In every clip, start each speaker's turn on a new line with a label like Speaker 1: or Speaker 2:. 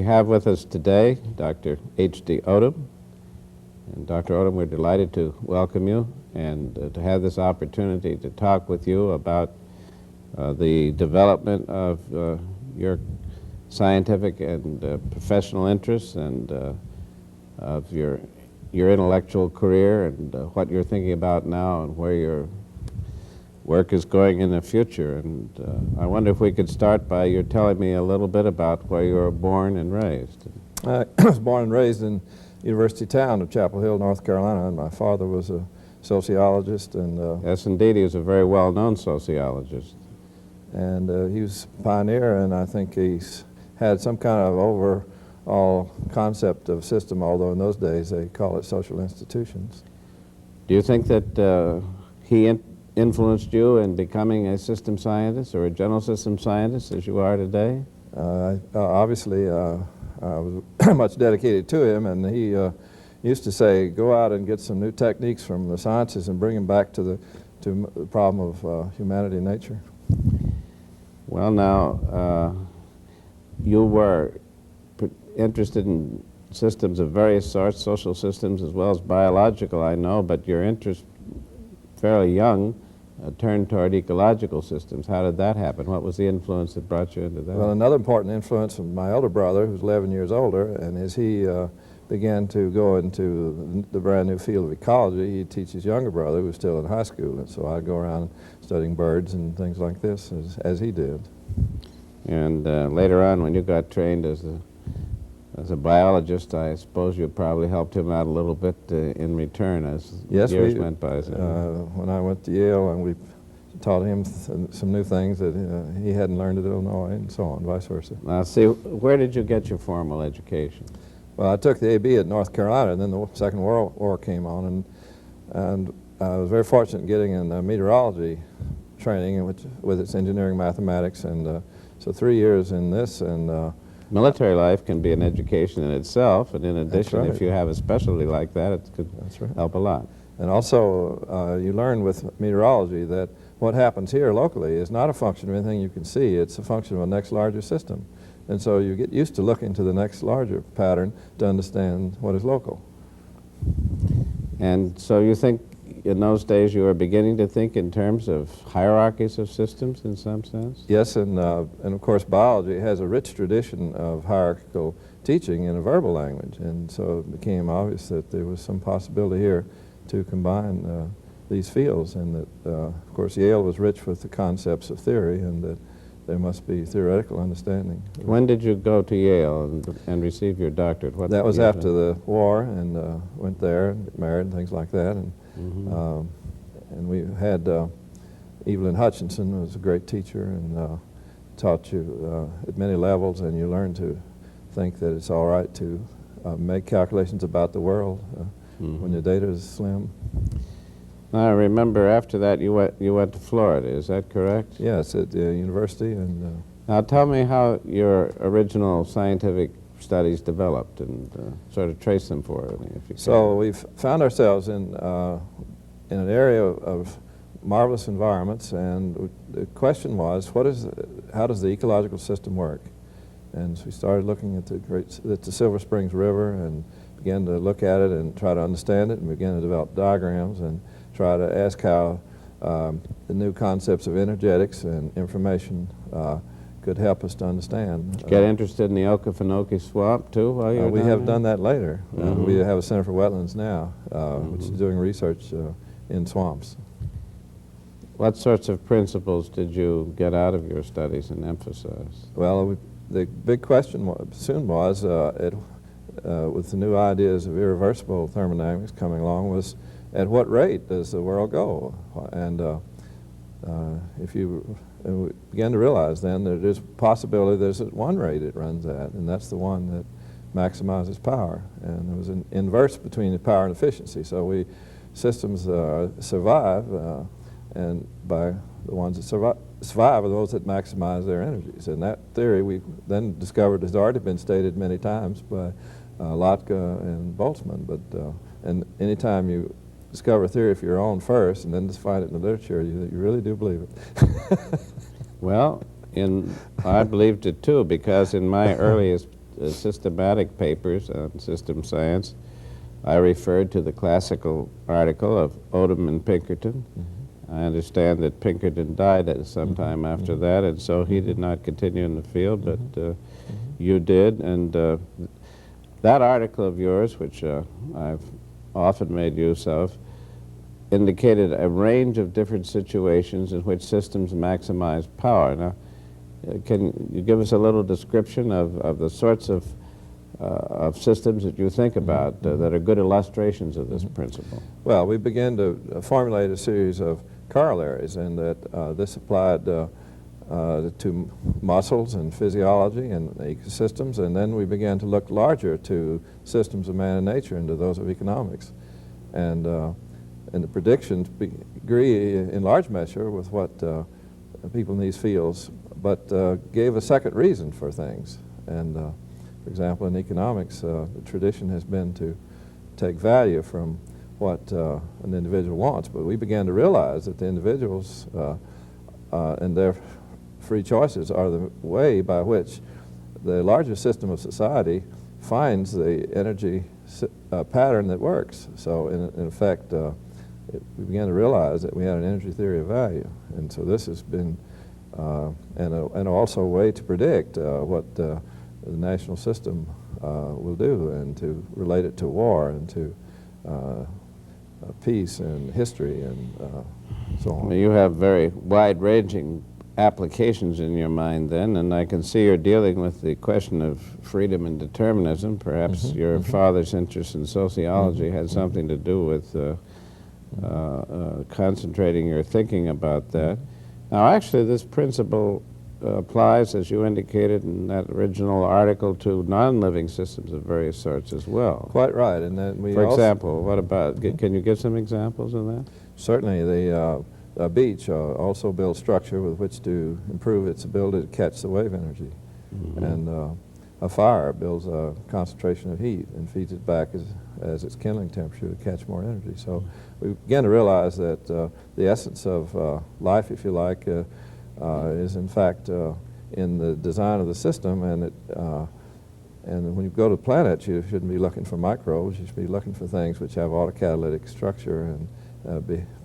Speaker 1: have with us today Dr. H.D. Odum. And Dr. Odum, we're delighted to welcome you and to have this opportunity to talk with you about the development of your scientific and professional interests and of your intellectual career and what you're thinking about now and where your work is going in the future. And I wonder if we could start by your telling me a little bit about where you were born and raised.
Speaker 2: I was born and raised in University town of Chapel Hill, North Carolina, and my father was a sociologist. And
Speaker 1: yes, indeed, he was a very well-known sociologist.
Speaker 2: And he was a pioneer, and I think he's had some kind of overall concept of system, although in those days they call it social institutions.
Speaker 1: Do you think that he influenced you in becoming a system scientist or a general system scientist as you are today?
Speaker 2: Obviously, I was very much dedicated to him, and he used to say, go out and get some new techniques from the sciences and bring them back to the problem of humanity and nature.
Speaker 1: Well, now, you were interested in systems of various sorts, social systems as well as biological, I know, but your interest, fairly young, turned toward ecological systems. How did that happen? What was the influence that brought you into that?
Speaker 2: Well, another important influence was my elder brother, who's 11 years older, and as he began to go into the brand new field of ecology, he'd teach his younger brother, who was still in high school, and so I'd go around studying birds and things like this as he did.
Speaker 1: And later on, when you got trained as a biologist, I suppose you probably helped him out a little bit in return as years went by.
Speaker 2: When I went to Yale, and we taught him some new things that he hadn't learned at Illinois, and so on, vice versa.
Speaker 1: Now, see, where did you get your formal education?
Speaker 2: Well, I took the A.B. at North Carolina, and then the Second World War came on, and I was very fortunate in getting in meteorology training, with its engineering mathematics, and so 3 years in this, and
Speaker 1: military life can be an education in itself, and in addition,
Speaker 2: right.
Speaker 1: If you have a specialty like that, it could help a lot.
Speaker 2: And also, you learn with meteorology that what happens here locally is not a function of anything you can see, it's a function of a next larger system. And so you get used to looking to the next larger pattern to understand what is local.
Speaker 1: And so you think in those days you were beginning to think in terms of hierarchies of systems in some sense?
Speaker 2: Yes, and of course biology has a rich tradition of hierarchical teaching in a verbal language, and so it became obvious that there was some possibility here to combine these fields, and that of course Yale was rich with the concepts of theory, and that there must be theoretical understanding.
Speaker 1: When did you go to Yale and receive your doctorate? What
Speaker 2: that was after the war, and went there and got married and things like that. And and we had Evelyn Hutchinson was a great teacher and taught you at many levels, and you learn to think that it's all right to make calculations about the world when your data is slim.
Speaker 1: I remember after that you went to Florida, is that correct?
Speaker 2: Yes, at the university. And
Speaker 1: now tell me how your original scientific studies developed, and sort of trace them for me, if you can.
Speaker 2: So we've found ourselves in an area of marvelous environments, and the question was, how does the ecological system work? And so we started looking at the Silver Springs River, and began to look at it and try to understand it, and began to develop diagrams and try to ask how the new concepts of energetics and information could help us to understand.
Speaker 1: Did you get interested in the Okefenokee Swamp, too, while you were
Speaker 2: We
Speaker 1: down
Speaker 2: have
Speaker 1: there?
Speaker 2: done that later. We have a Center for Wetlands now, which is doing research in swamps.
Speaker 1: What sorts of principles did you get out of your studies and emphasize?
Speaker 2: Well, the big question soon was, with the new ideas of irreversible thermodynamics coming along, was at what rate does the world go? And we began to realize then that there's a possibility there's at one rate it runs at, and that's the one that maximizes power. And there was an inverse between the power and efficiency. So systems survive, and by the ones that survive are those that maximize their energies. And that theory we then discovered has already been stated many times by Lotka and Boltzmann. And anytime you discover a theory of your own first and then just find it in the literature, you really do believe it.
Speaker 1: Well, I believed it too, because in my earliest systematic papers on system science, I referred to the classical article of Odum and Pinkerton. I understand that Pinkerton died at some time after that, and so he did not continue in the field, but you did. And that article of yours, which I've often made use of, indicated a range of different situations in which systems maximize power. Now, can you give us a little description of the sorts of systems that you think about that are good illustrations of this principle?
Speaker 2: Well, we began to formulate a series of corollaries, and that this applied to muscles and physiology and ecosystems, and then we began to look larger to systems of man and nature and to those of economics. And the predictions agree in large measure with what people in these fields, but gave a second reason for things. And for example, in economics, the tradition has been to take value from what an individual wants, but we began to realize that the individuals and their free choices are the way by which the larger system of society finds the energy pattern that works. So in effect, we began to realize that we had an energy theory of value, and so this has been and also a way to predict what the national system will do, and to relate it to war and to peace and history and so on.
Speaker 1: Well, you have very wide-ranging applications in your mind then, and I can see you're dealing with the question of freedom and determinism. Perhaps your father's interest in sociology had something to do with concentrating your thinking about that. Now, actually, this principle applies, as you indicated in that original article, to non-living systems of various sorts as well.
Speaker 2: Quite right. And then we
Speaker 1: For example, what about, can you give some examples of that?
Speaker 2: Certainly. A beach also builds structure with which to improve its ability to catch the wave energy. And a fire builds a concentration of heat and feeds it back as its kindling temperature to catch more energy. So we began to realize that the essence of life, if you like, is in fact in the design of the system, and when you go to the planet, you shouldn't be looking for microbes. You should be looking for things which have autocatalytic structure and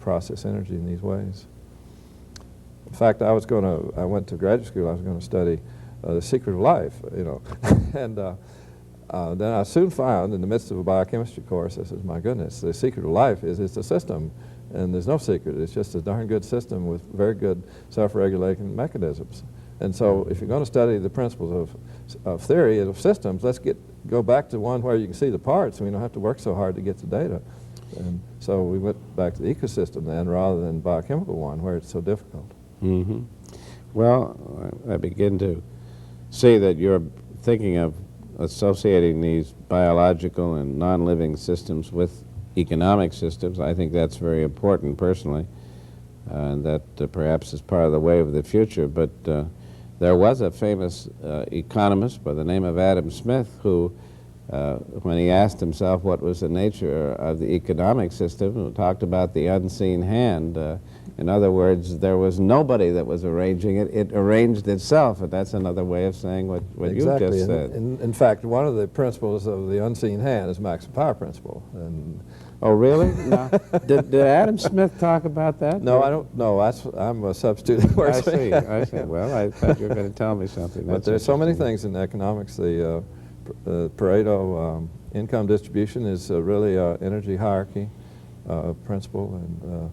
Speaker 2: process energy in these ways. In fact, I went to graduate school. I was going to study the secret of life, you know, and then I soon found, in the midst of a biochemistry course, I said, "My goodness, the secret of life is it's a system, and there's no secret. It's just a darn good system with very good self-regulating mechanisms." And so, if you're going to study the principles of theory of systems, let's go back to one where you can see the parts, and we don't have to work so hard to get the data. And so we went back to the ecosystem then, rather than biochemical one, where it's so difficult.
Speaker 1: Well, I begin to see that you're thinking of associating these biological and non-living systems with economic systems. I think that's very important personally, and that perhaps is part of the way of the future. But there was a famous economist by the name of Adam Smith who, when he asked himself what was the nature of the economic system, talked about the unseen hand. In other words, there was nobody that was arranging it. It arranged itself, and that's another way of saying what
Speaker 2: Exactly.
Speaker 1: you just said.
Speaker 2: In fact, one of the principles of the unseen hand is maximum power principle. And
Speaker 1: oh, really? No. Did Adam Smith talk about that?
Speaker 2: no, I don't know. I'm a substitute that works for me.
Speaker 1: I see. Well, I thought you were going to tell me something.
Speaker 2: But there's so many things in economics. The Pareto income distribution is really an energy hierarchy principle, and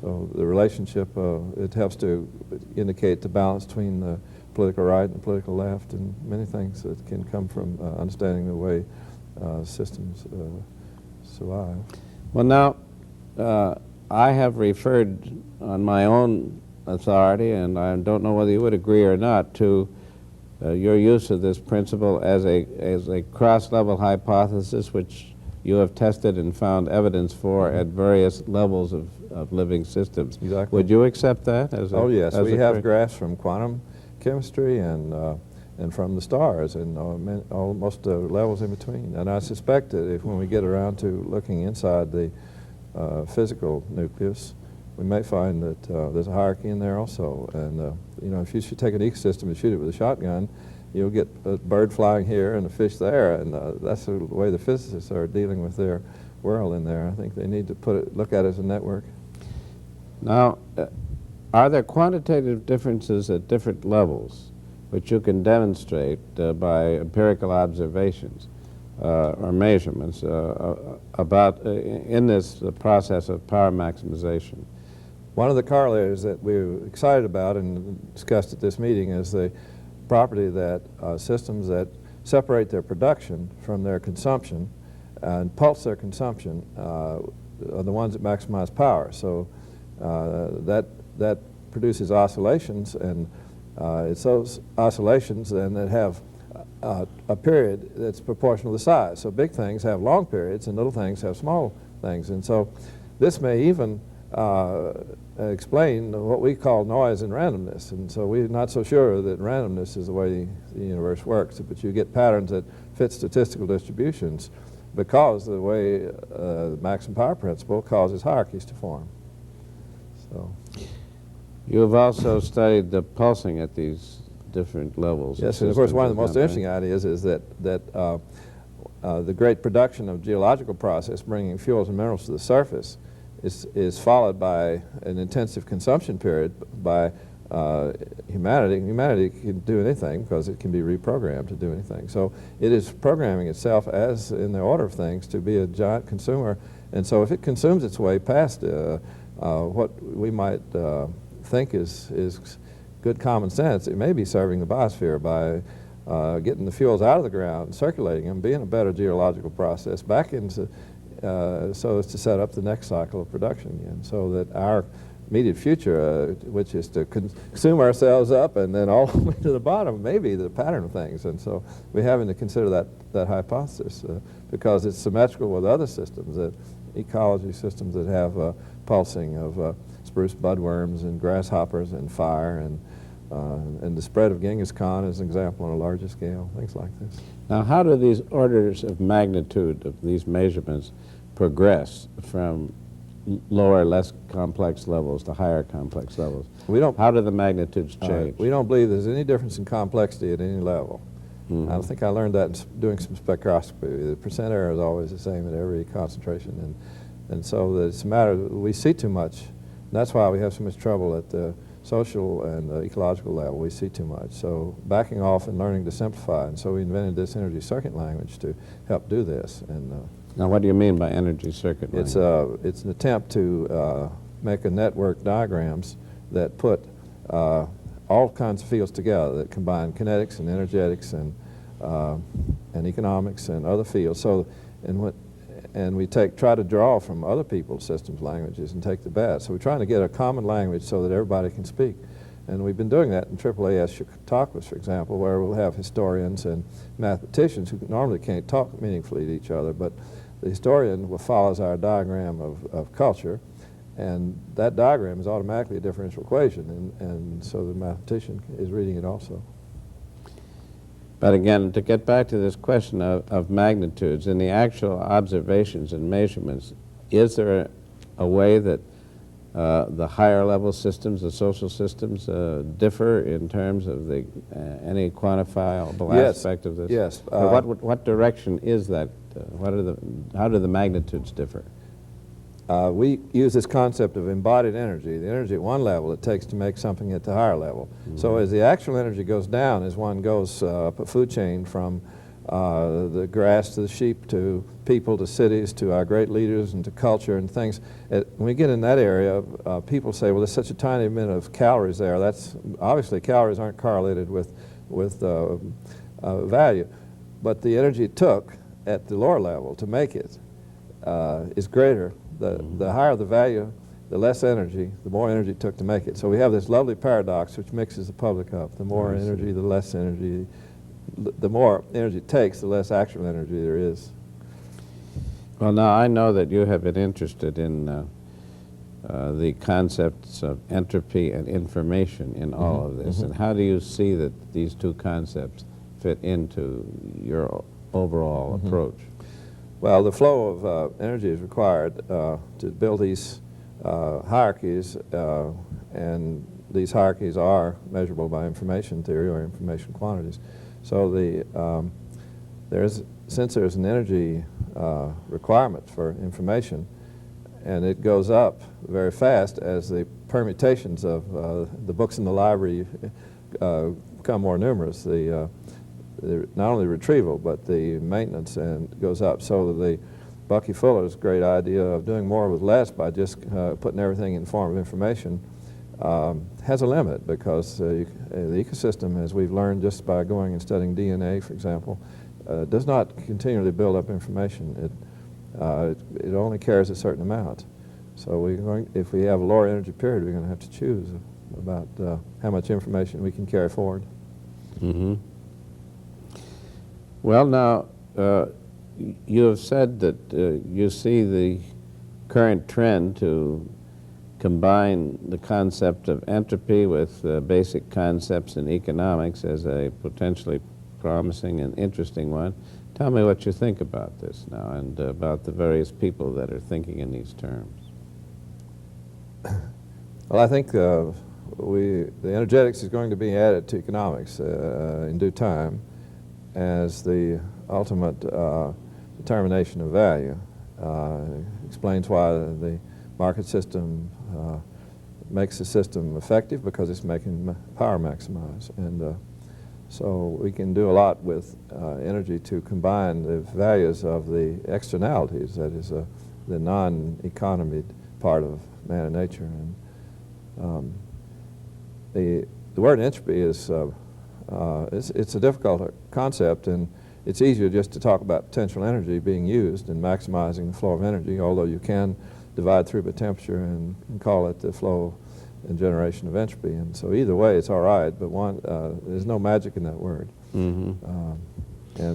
Speaker 2: so the relationship, it helps to indicate the balance between the political right and the political left, and many things that can come from understanding the way systems survive.
Speaker 1: Well, now, I have referred on my own authority, and I don't know whether you would agree or not, to your use of this principle as a cross-level hypothesis, which you have tested and found evidence for at various levels of living systems.
Speaker 2: Exactly.
Speaker 1: Would you accept that?
Speaker 2: Oh yes, we have graphs from quantum chemistry and from the stars, and almost levels in between. And I suspect that when we get around to looking inside the physical nucleus, we may find that there's a hierarchy in there also. And you know, if you should take an ecosystem and shoot it with a shotgun, you'll get a bird flying here and a fish there, and that's the way the physicists are dealing with their world in there. I think they need to look at it as a network.
Speaker 1: Now, are there quantitative differences at different levels which you can demonstrate by empirical observations or measurements about in this process of power maximization?
Speaker 2: One of the correlators that we're excited about and discussed at this meeting is the property that systems that separate their production from their consumption and pulse their consumption are the ones that maximize power. So that produces oscillations, and it's those oscillations then that have a period that's proportional to the size. So big things have long periods and little things have small things. And so this may even explain what we call noise and randomness. And so we're not so sure that randomness is the way the universe works, but you get patterns that fit statistical distributions because the way the maximum power principle causes hierarchies to form. So
Speaker 1: You have also studied the pulsing at these different levels.
Speaker 2: Yes, and of course one of the most interesting ideas is that the great production of geological process bringing fuels and minerals to the surface is followed by an intensive consumption period by humanity. Humanity can do anything because it can be reprogrammed to do anything. So it is programming itself as in the order of things to be a giant consumer. And so if it consumes its way past what we might think is good common sense, it may be serving the biosphere by getting the fuels out of the ground, circulating them, being a better geological process back into so as to set up the next cycle of production again, so that our immediate future, which is to consume ourselves up and then all the way to the bottom, may be the pattern of things. And so we're having to consider that hypothesis because it's symmetrical with other systems, that ecology systems that have pulsing of spruce budworms and grasshoppers and fire, and the spread of Genghis Khan is an example on a larger scale, things like this.
Speaker 1: Now, how do these orders of magnitude of these measurements progress from lower, less complex levels to higher complex levels? How do the magnitudes change?
Speaker 2: We don't believe there's any difference in complexity at any level.
Speaker 1: Mm-hmm.
Speaker 2: I think I learned that in doing some spectroscopy. The percent error is always the same at every concentration, and so it's a matter of we see too much. And that's why we have so much trouble at the social and ecological level. We see too much. So backing off and learning to simplify. And so we invented this energy circuit language to help do this. And
Speaker 1: now, what do you mean by energy circuit language?
Speaker 2: It's an attempt to make a network diagrams that put all kinds of fields together that combine kinetics and energetics and economics and other fields. So, and we try to draw from other people's systems languages and take the best. So we're trying to get a common language so that everybody can speak. And we've been doing that in AAAS Chautauquas, for example, where we'll have historians and mathematicians who normally can't talk meaningfully to each other, but the historian follows our diagram of culture, and that diagram is automatically a differential equation, and so the mathematician is reading it also.
Speaker 1: But again, to get back to this question of magnitudes, in the actual observations and measurements, is there a way that the higher level systems, the social systems, differ in terms of the any quantifiable aspect of this?
Speaker 2: Yes.
Speaker 1: What direction is that? How do the magnitudes differ?
Speaker 2: We use this concept of embodied energy, the energy at one level it takes to make something at the higher level. Mm-hmm. So as the actual energy goes down, as one goes up a food chain from the grass to the sheep to people to cities to our great leaders and to culture and things, when we get in that area, people say, well, there's such a tiny amount of calories there. That's obviously calories aren't correlated with value, but the energy it took at the lower level to make it is greater. The higher the value, the less energy, the more energy it took to make it. So we have this lovely paradox which mixes the public up. The more energy, the less energy. The more energy it takes, the less actual energy there is.
Speaker 1: Well, now I know that you have been interested in the concepts of entropy and information in all of this. And how do you see that these two concepts fit into your overall approach?
Speaker 2: Well, the flow of energy is required to build these hierarchies, and these hierarchies are measurable by information theory or information quantities. So since there's an energy requirement for information, and it goes up very fast as the permutations of the books in the library become more numerous. Not only retrieval, but the maintenance goes up. So the Bucky Fuller's great idea of doing more with less by just putting everything in the form of information has a limit, because the ecosystem, as we've learned just by going and studying DNA, for example, does not continually build up information. It only carries a certain amount. So if we have a lower energy period, we're going to have to choose about how much information we can carry forward.
Speaker 1: Mm-hmm. Well, now, you have said that you see the current trend to combine the concept of entropy with basic concepts in economics as a potentially promising and interesting one. Tell me what you think about this now, and about the various people that are thinking in these terms.
Speaker 2: Well, I think the energetics is going to be added to economics in due time as the ultimate determination of value. Explains why the market system makes the system effective, because it's making power maximize. And so we can do a lot with energy to combine the values of the externalities, that is the non-economy part of man and nature. And the word entropy is it's a difficult concept, and it's easier just to talk about potential energy being used and maximizing the flow of energy, although you can divide through by temperature and call it the flow and generation of entropy. And so either way, it's all right, but there's no magic in that word.
Speaker 1: Mm-hmm.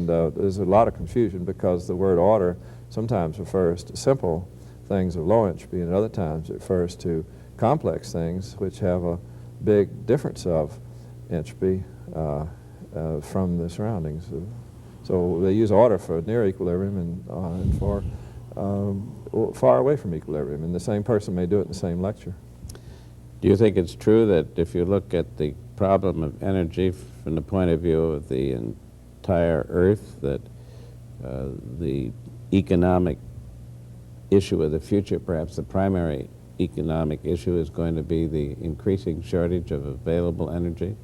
Speaker 2: There's a lot of confusion, because the word order sometimes refers to simple things of low entropy, and other times it refers to complex things which have a big difference of entropy from the surroundings. So they use order for near equilibrium and for far away from equilibrium, and the same person may do it in the same lecture.
Speaker 1: Do you think it's true that if you look at the problem of energy from the point of view of the entire Earth, that the economic issue of the future, perhaps the primary economic issue, is going to be the increasing shortage of available energy?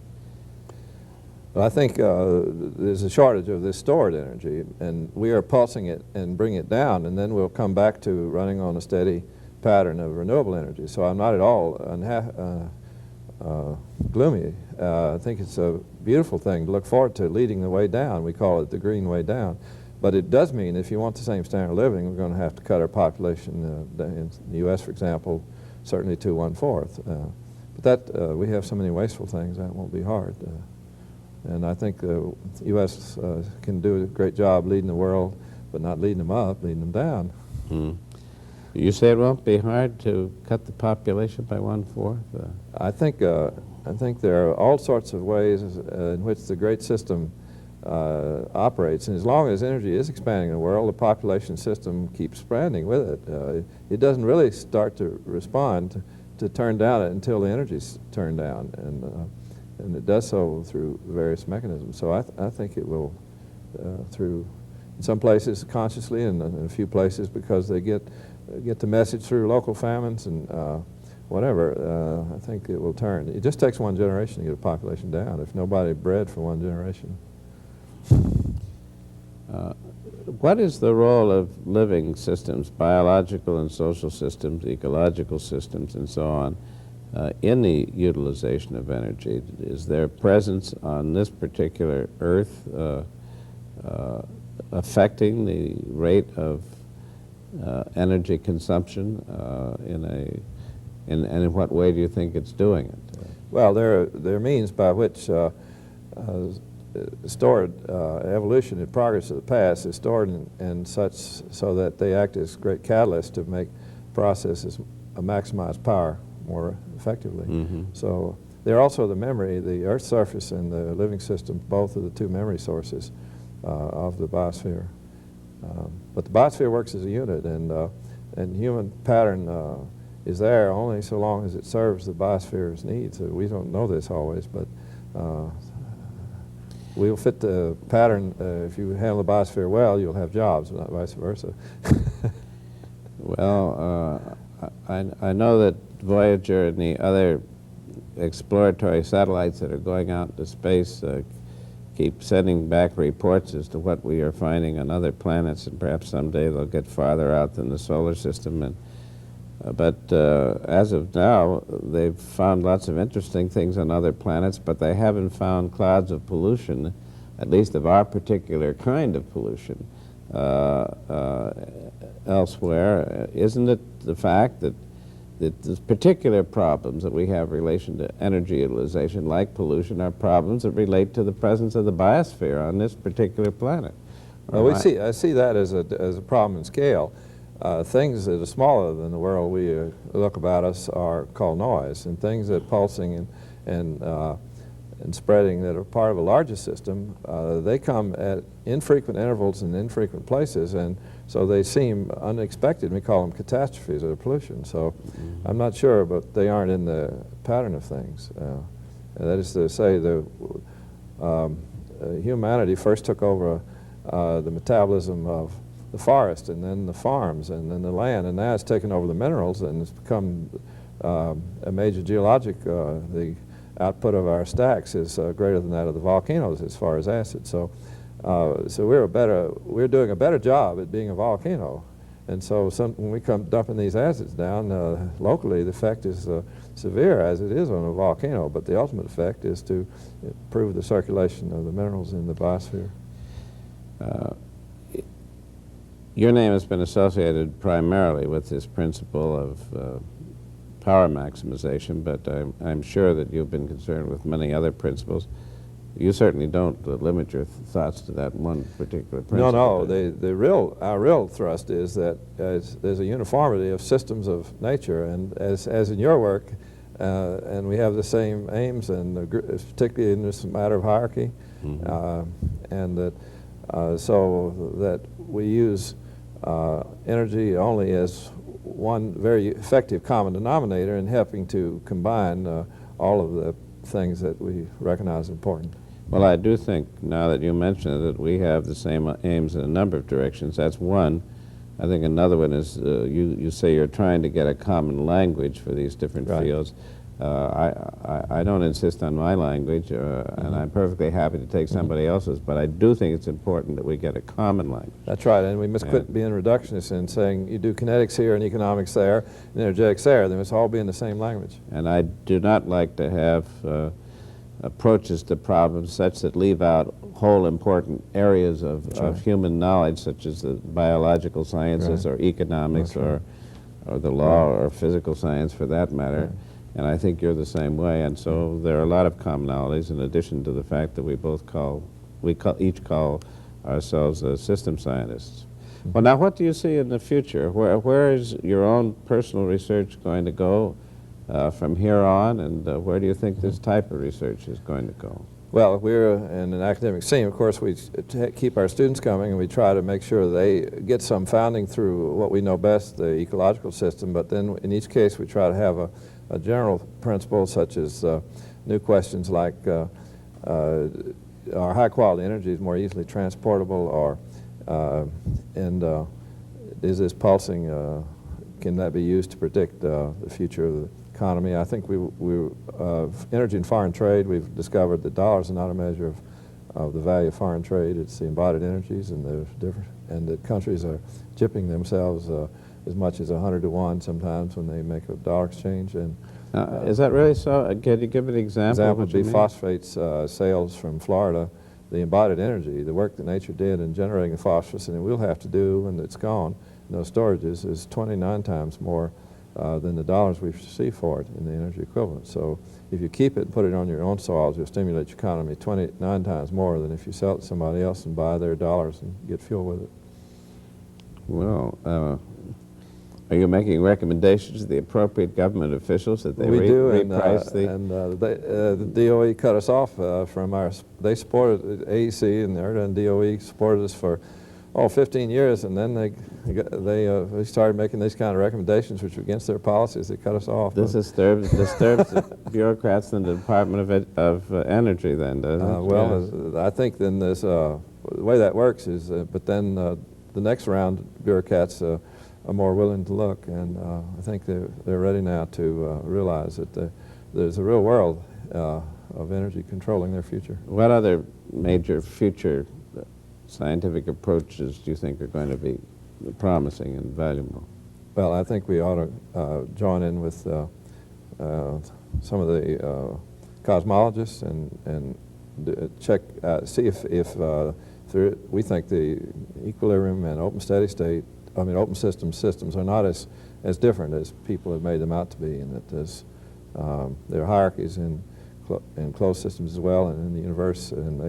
Speaker 2: Well, I think there's a shortage of this stored energy, and we are pulsing it and bring it down, and then we'll come back to running on a steady pattern of renewable energy. So I'm not at all gloomy. I think it's a beautiful thing to look forward to, leading the way down. We call it the green way down. But it does mean if you want the same standard of living, we're going to have to cut our population in the U.S., for example, certainly to 1/4. But that we have so many wasteful things that won't be hard. And I think the U.S. Can do a great job leading the world, but not leading them up, leading them down.
Speaker 1: Mm. You say it won't be hard to cut the population by 1/4?
Speaker 2: I think there are all sorts of ways in which the great system operates, and as long as energy is expanding in the world, the population system keeps expanding with it. It doesn't really start to respond to turn down it until the energy's turned down, and it does so through various mechanisms. So I think it will, through in some places consciously, and in a few places because they get the message through local famines and whatever. I think it will turn. It just takes one generation to get a population down. If nobody bred for one generation.
Speaker 1: What is the role of living systems, biological and social systems, ecological systems, and so on, in the utilization of energy? Is their presence on this particular Earth affecting the rate of energy consumption, and in what way do you think it's doing it?
Speaker 2: Well, there are means by which stored evolution and progress of the past is stored in such so that they act as great catalysts to make processes maximize power more effectively.
Speaker 1: Mm-hmm.
Speaker 2: So they're also the memory, the Earth's surface and the living system, both are the two memory sources of the biosphere. But the biosphere works as a unit, and human pattern is there only so long as it serves the biosphere's needs. We don't know this always, but we'll fit the pattern. If you handle the biosphere well, you'll have jobs, not vice versa.
Speaker 1: Well, I know that Voyager and the other exploratory satellites that are going out into space keep sending back reports as to what we are finding on other planets, and perhaps someday they'll get farther out than the solar system. And but as of now, they've found lots of interesting things on other planets, but they haven't found clouds of pollution, at least of our particular kind of pollution, elsewhere. Isn't it the fact that the particular problems that we have in relation to energy utilization, like pollution, are problems that relate to the presence of the biosphere on this particular planet?
Speaker 2: Well, I see that as a problem in scale. Things that are smaller than the world we look about us are called noise, and things that are pulsing and spreading that are part of a larger system, they come at infrequent intervals and infrequent places, and so they seem unexpected. We call them catastrophes or pollution. So I'm not sure, but they aren't in the pattern of things. That is to say, humanity first took over the metabolism of the forest, and then the farms, and then the land, and now it's taken over the minerals, and it's become a major geologic. The output of our stacks is greater than that of the volcanoes as far as acid. So we're doing a better job at being a volcano, and so when we come dumping these acids down locally, the effect is severe as it is on a volcano. But the ultimate effect is to improve the circulation of the minerals in the biosphere.
Speaker 1: Your name has been associated primarily with this principle of power maximization, but I'm sure that you've been concerned with many other principles. You certainly don't limit your thoughts to that one particular principle.
Speaker 2: No. Our real thrust is that there's a uniformity of systems of nature, and as in your work, and we have the same aims, and particularly in this matter of hierarchy, and that so that we use energy only as one very effective common denominator in helping to combine all of the things that we recognize important.
Speaker 1: Well, I do think, now that you mention it, that we have the same aims in a number of directions. That's one. I think another one is you say you're trying to get a common language for these different fields. I don't insist on my language, and I'm perfectly happy to take somebody else's, but I do think it's important that we get a common language.
Speaker 2: That's right, and we must quit being reductionists and saying you do kinetics here and economics there and energetics there. They must all be in the same language.
Speaker 1: And I do not like to have approaches to problems such that leave out whole important areas of human knowledge, such as the biological sciences or economics or the law or physical science for that matter. And I think you're the same way, and so there are a lot of commonalities in addition to the fact that we each call ourselves system scientists. Well, now what do you see in the future? Where is your own personal research going to go from here on, and where do you think this type of research is going to go?
Speaker 2: Well, we're in an academic scene. Of course, we keep our students coming, and we try to make sure they get some founding through what we know best, the ecological system, but then in each case we try to have a general principle, such as new questions like are high-quality energies more easily transportable, or is this pulsing, can that be used to predict the future of the economy? I think energy and foreign trade, we've discovered that dollars are not a measure of the value of foreign trade. It's the embodied energies, and that countries are chipping themselves as much as 100 to 1 sometimes when they make a dollar exchange. And
Speaker 1: is that really so? Can you give an example?
Speaker 2: Example would be phosphates sales from Florida. The embodied energy, the work that nature did in generating the phosphorus, and it will have to do when it's gone in those storages, is 29 times more than the dollars we receive for it in the energy equivalent. So if you keep it and put it on your own soils, you'll stimulate your economy 29 times more than if you sell it to somebody else and buy their dollars and get fuel with it.
Speaker 1: Well, are you making recommendations to the appropriate government officials that they reprice
Speaker 2: the DOE cut us off from they supported AEC, and the ERDA and DOE supported us for 15 years, and then they started making these kind of recommendations which were against their policies. They cut us off.
Speaker 1: This disturbs the bureaucrats in the Department of Energy then, doesn't it?
Speaker 2: Well, I think then there's, the way that works is, but then the next round, bureaucrats are more willing to look, and I think they're ready now to realize that there's a real world of energy controlling their future.
Speaker 1: What other major future scientific approaches do you think are going to be promising and valuable?
Speaker 2: Well, I think we ought to join in with some of the cosmologists and check, see if we think the equilibrium and open steady state, open systems are not as different as people have made them out to be, and that there are hierarchies in closed systems as well, and in the universe, and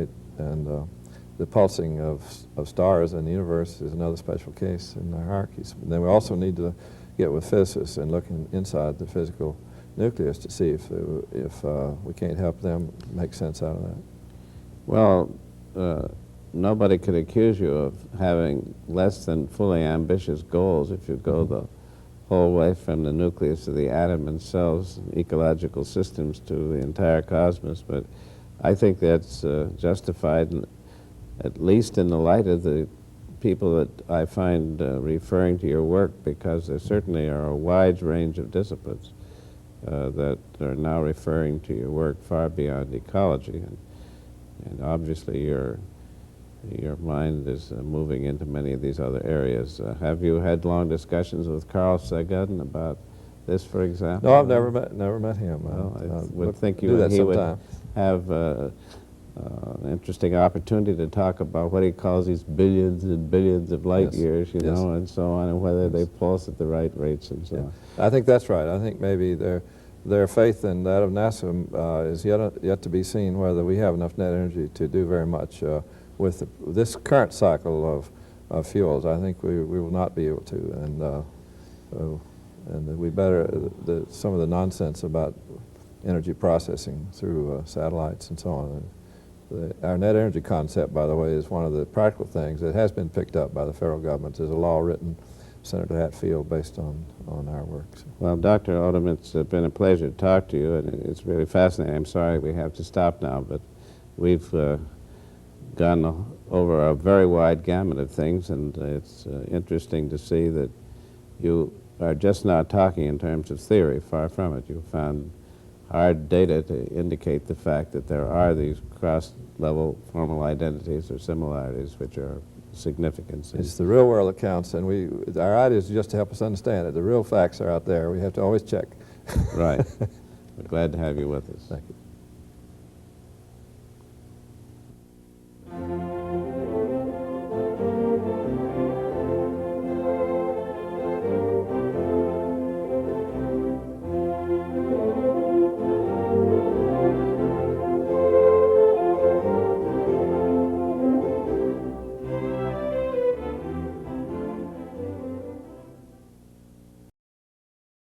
Speaker 2: the pulsing of stars in the universe is another special case in the hierarchies. And then we also need to get with physicists and look inside the physical nucleus to see if we can't help them make sense out of that.
Speaker 1: Well, nobody could accuse you of having less than fully ambitious goals if you go the whole way from the nucleus of the atom and cells, ecological systems, to the entire cosmos. But I think that's justified, at least in the light of the people that I find referring to your work, because there certainly are a wide range of disciplines that are now referring to your work far beyond ecology. And obviously your mind is moving into many of these other areas. Have you had long discussions with Carl Sagan about this, for example?
Speaker 2: No, I've never met him.
Speaker 1: Well, I would think he
Speaker 2: sometime.
Speaker 1: would have an interesting opportunity to talk about what he calls these billions and billions of light years, you know, and so on, and whether they pulse at the right rates and so on.
Speaker 2: I think that's right. I think maybe their faith in that of NASA is yet to be seen, whether we have enough net energy to do very much with this current cycle of fuels. I think we will not be able to, and we better, some of the nonsense about energy processing through satellites and so on. Our net energy concept, by the way, is one of the practical things that has been picked up by the federal government. There's a law written, Senator Hatfield, based on our work. So.
Speaker 1: Well, Dr. Odum, it's been a pleasure to talk to you, and it's really fascinating. I'm sorry we have to stop now, but we've gone over a very wide gamut of things, and it's interesting to see that you are just not talking in terms of theory. Far from it. You found hard data to indicate the fact that there are these cross-level formal identities or similarities which are significant.
Speaker 2: It's the real world that counts, and our idea is just to help us understand it. The real facts are out there. We have to always check.
Speaker 1: Right. We're glad to have you with us.
Speaker 2: Thank you.